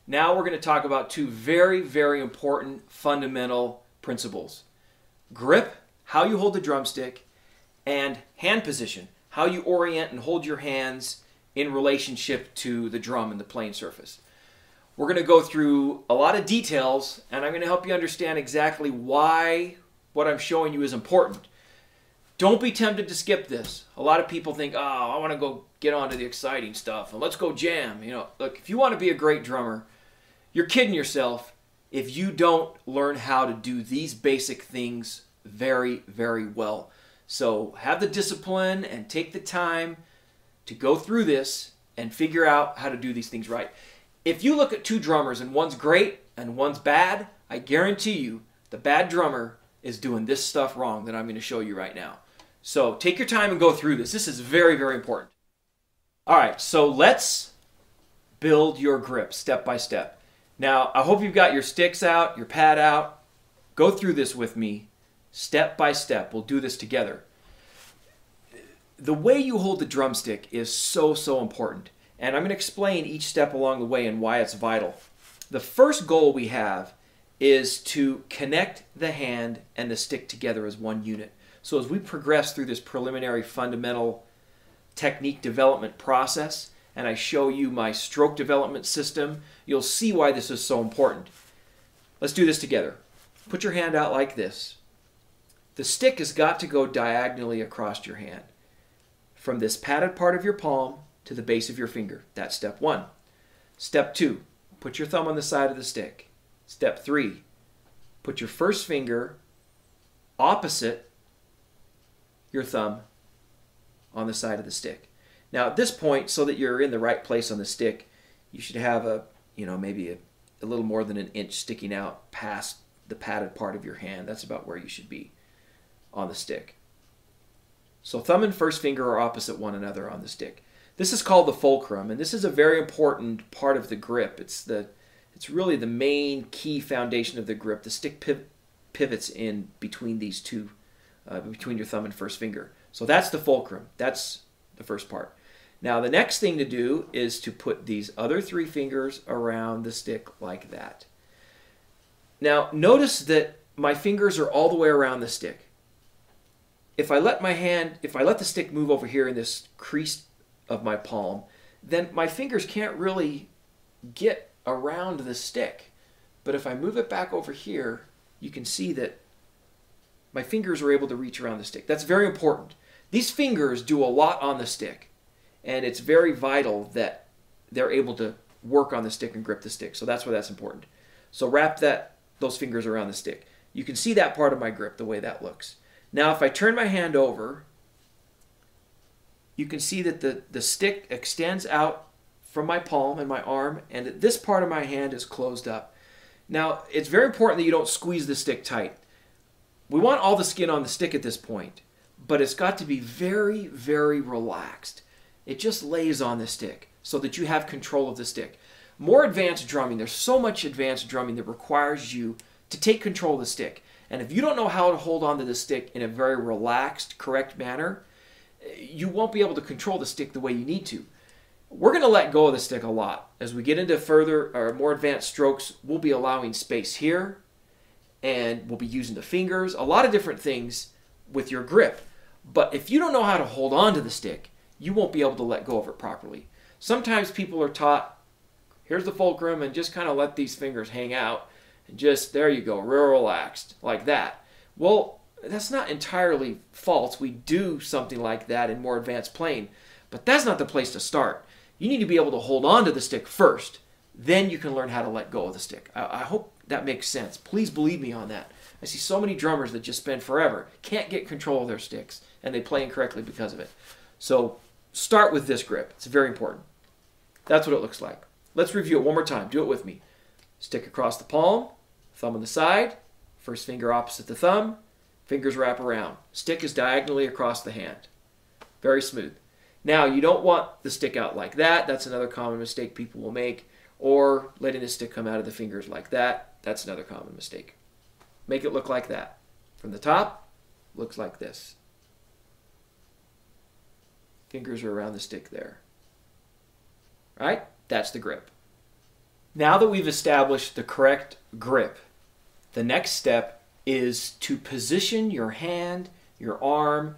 Now we're going to talk about two very, very important fundamental principles. Grip, how you hold the drumstick, and hand position, how you orient and hold your hands in relationship to the drum and the playing surface. We're going to go through a lot of details, and I'm going to help you understand exactly why what I'm showing you is important. Don't be tempted to skip this. A lot of people think, oh, I want to go get on to the exciting stuff, and let's go jam. You know, look, if you want to be a great drummer, you're kidding yourself if you don't learn how to do these basic things very, very well. So have the discipline and take the time to go through this and figure out how to do these things right. If you look at two drummers and one's great and one's bad, I guarantee you the bad drummer is doing this stuff wrong that I'm going to show you right now. So take your time and go through this. This is very, very important. All right, so let's build your grip step by step. Now, I hope you've got your sticks out, your pad out. Go through this with me step by step. We'll do this together. The way you hold the drumstick is so, so important. And I'm going to explain each step along the way and why it's vital. The first goal we have is to connect the hand and the stick together as one unit. So as we progress through this preliminary fundamental technique development process, and I show you my stroke development system, you'll see why this is so important. Let's do this together. Put your hand out like this. The stick has got to go diagonally across your hand, from this padded part of your palm to the base of your finger. That's step one. Step two, put your thumb on the side of the stick. Step three, put your first finger opposite your thumb on the side of the stick. Now at this point, so that you're in the right place on the stick, you should have maybe a little more than an inch sticking out past the padded part of your hand. That's about where you should be on the stick. So thumb and first finger are opposite one another on the stick. This is called the fulcrum, and this is a very important part of the grip. It's really the main key foundation of the grip. The stick pivots in between these two, between your thumb and first finger. So that's the fulcrum. That's the first part. Now the next thing to do is to put these other three fingers around the stick like that. Now notice that my fingers are all the way around the stick. If I let the stick move over here in this crease of my palm, then my fingers can't really get around the stick. But if I move it back over here, you can see that my fingers are able to reach around the stick. That's very important. These fingers do a lot on the stick, and it's very vital that they're able to work on the stick and grip the stick. So that's why that's important. So wrap those fingers around the stick. You can see that part of my grip, the way that looks. Now if I turn my hand over, you can see that the stick extends out from my palm and my arm, and that this part of my hand is closed up. Now it's very important that you don't squeeze the stick tight. We want all the skin on the stick at this point, but it's got to be very, very relaxed. It just lays on the stick so that you have control of the stick. More advanced drumming, there's so much advanced drumming that requires you to take control of the stick. And if you don't know how to hold on to the stick in a very relaxed, correct manner, you won't be able to control the stick the way you need to. We're going to let go of the stick a lot. As we get into further or more advanced strokes, we'll be allowing space here, and we'll be using the fingers, a lot of different things with your grip. But if you don't know how to hold on to the stick, you won't be able to let go of it properly. Sometimes people are taught, here's the fulcrum, and just kind of let these fingers hang out, and just, there you go, real relaxed, like that. Well, that's not entirely false. We do something like that in more advanced playing, but that's not the place to start. You need to be able to hold on to the stick first. Then you can learn how to let go of the stick. I hope that makes sense. Please believe me on that. I see so many drummers that just spend forever, can't get control of their sticks, and they play incorrectly because of it. So start with this grip. It's very important. That's what it looks like. Let's review it one more time. Do it with me. Stick across the palm, thumb on the side, first finger opposite the thumb, fingers wrap around. Stick is diagonally across the hand. Very smooth. Now, you don't want the stick out like that. That's another common mistake people will make. Or letting the stick come out of the fingers like that. That's another common mistake. Make it look like that. From the top, looks like this. Fingers are around the stick there. Right? That's the grip. Now that we've established the correct grip, the next step is to position your hand, your arm,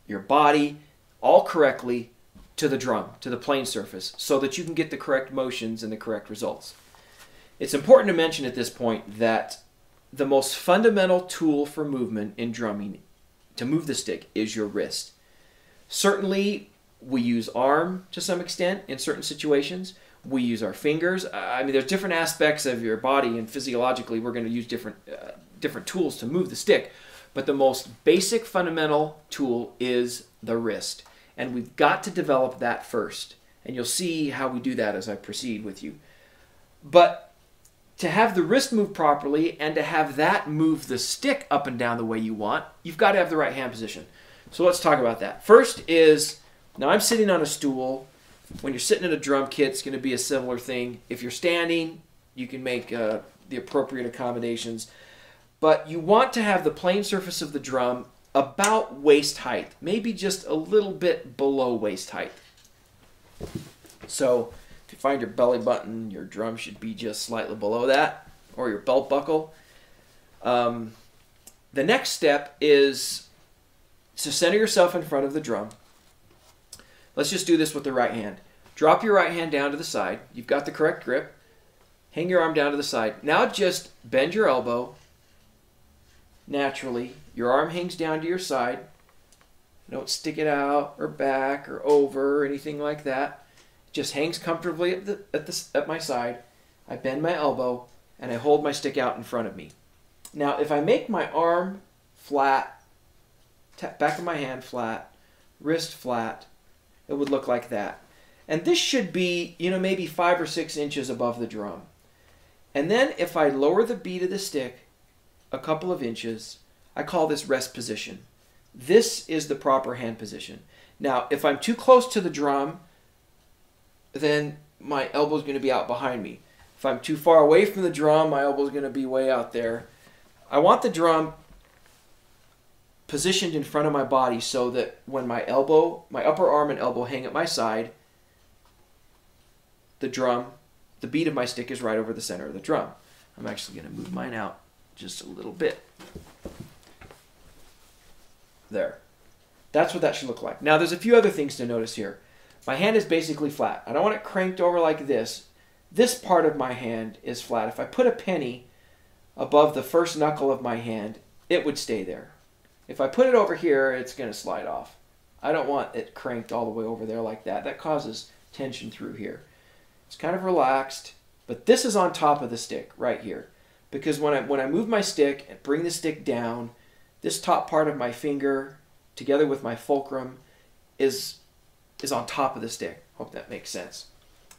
your body all correctly to the drum, to the playing surface, so that you can get the correct motions and the correct results. It's important to mention at this point that the most fundamental tool for movement in drumming, to move the stick, is your wrist. Certainly, we use arm to some extent in certain situations. We use our fingers. I mean, there's different aspects of your body, and physiologically, we're going to use different tools to move the stick. But the most basic fundamental tool is the wrist. And we've got to develop that first. And you'll see how we do that as I proceed with you. But to have the wrist move properly and to have that move the stick up and down the way you want, you've got to have the right hand position. So let's talk about that. First is, now I'm sitting on a stool. When you're sitting in a drum kit, it's going to be a similar thing. If you're standing, you can make the appropriate accommodations. But you want to have the playing surface of the drum about waist height, maybe just a little bit below waist height. So if you find your belly button, your drum should be just slightly below that, or your belt buckle. The next step is to center yourself in front of the drum. Let's just do this with the right hand. Drop your right hand down to the side. You've got the correct grip. Hang your arm down to the side. Now just bend your elbow naturally. Your arm hangs down to your side. Don't stick it out or back or over or anything like that. It just hangs comfortably at my side. I bend my elbow and I hold my stick out in front of me. Now if I make my arm flat, back of my hand flat, wrist flat, it would look like that. And this should be, maybe 5 or 6 inches above the drum. And then if I lower the beat of the stick a couple of inches, I call this rest position. This is the proper hand position. Now, if I'm too close to the drum, then my elbow is going to be out behind me. If I'm too far away from the drum, my elbow is going to be way out there. I want the drum positioned in front of my body so that when my upper arm and elbow hang at my side, the beat of my stick is right over the center of the drum. I'm actually going to move mine out just a little bit. There. That's what that should look like. Now there's a few other things to notice here. My hand is basically flat. I don't want it cranked over like this. This part of my hand is flat. If I put a penny above the first knuckle of my hand, it would stay there. If I put it over here, it's going to slide off. I don't want it cranked all the way over there like that. That causes tension through here. It's kind of relaxed, but this is on top of the stick right here. Because when I move my stick and bring the stick down, this top part of my finger, together with my fulcrum, is on top of the stick. Hope that makes sense.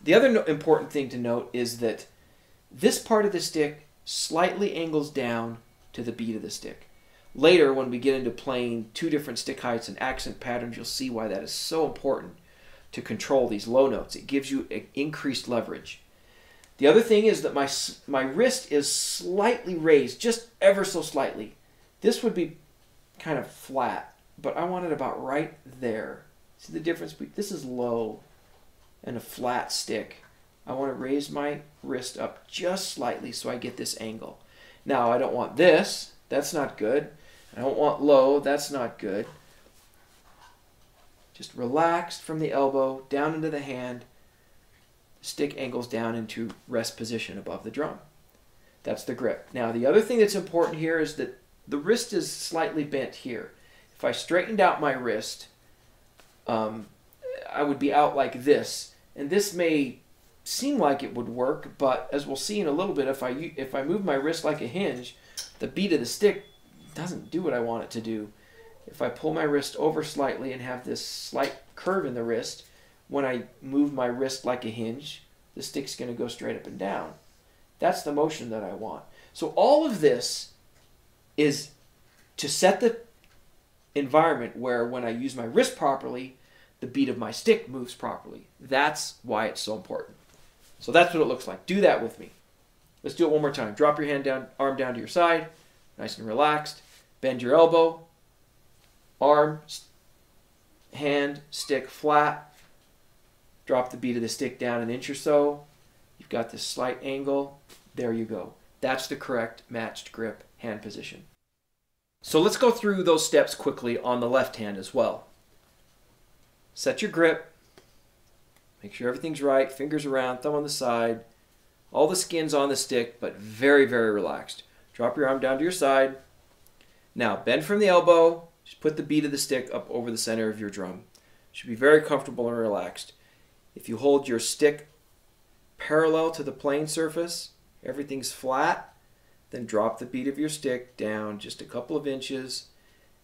The other important thing to note is that this part of the stick slightly angles down to the beat of the stick. Later, when we get into playing 2 different stick heights and accent patterns, you'll see why that is so important to control these low notes. It gives you increased leverage. The other thing is that my wrist is slightly raised, just ever so slightly. This would be kind of flat, but I want it about right there. See the difference? This is low and a flat stick. I want to raise my wrist up just slightly so I get this angle. Now, I don't want this. That's not good. I don't want low. That's not good. Just relaxed from the elbow down into the hand. The stick angles down into rest position above the drum. That's the grip. Now, the other thing that's important here is that the wrist is slightly bent here. If I straightened out my wrist, I would be out like this. And this may seem like it would work, but as we'll see in a little bit, if I move my wrist like a hinge, the beat of the stick doesn't do what I want it to do. If I pull my wrist over slightly and have this slight curve in the wrist, when I move my wrist like a hinge, the stick's going to go straight up and down. That's the motion that I want. So all of this is to set the environment where when I use my wrist properly, the beat of my stick moves properly. That's why it's so important. So that's what it looks like. Do that with me. Let's do it one more time. Drop your hand down, arm down to your side, nice and relaxed. Bend your elbow, arm, hand, stick flat. Drop the beat of the stick down an inch or so. You've got this slight angle. There you go. That's the correct matched grip hand position. So let's go through those steps quickly on the left hand as well. Set your grip. Make sure everything's right. Fingers around, thumb on the side. All the skin's on the stick, but very, very relaxed. Drop your arm down to your side. Now, bend from the elbow. Just put the bead of the stick up over the center of your drum. Should be very comfortable and relaxed. If you hold your stick parallel to the playing surface, everything's flat, then drop the bead of your stick down just a couple of inches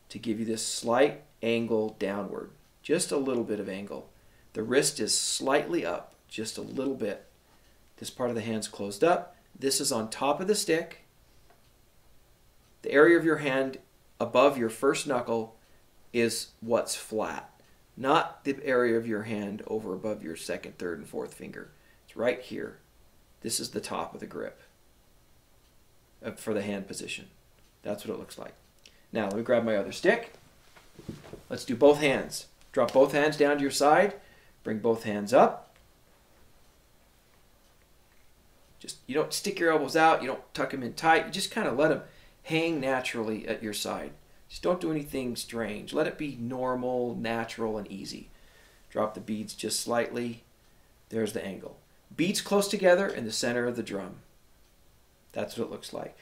to give you this slight angle downward. Just a little bit of angle. The wrist is slightly up, just a little bit. This part of the hand's closed up. This is on top of the stick. The area of your hand above your first knuckle is what's flat, not the area of your hand over above your second, third, and fourth finger. It's right here. This is the top of the grip for the hand position. That's what it looks like. Now, let me grab my other stick. Let's do both hands. Drop both hands down to your side. Bring both hands up. You don't stick your elbows out. You don't tuck them in tight. You just kind of let them hang naturally at your side. Just don't do anything strange. Let it be normal, natural, and easy. Drop the beads just slightly. There's the angle. Beads close together in the center of the drum. That's what it looks like.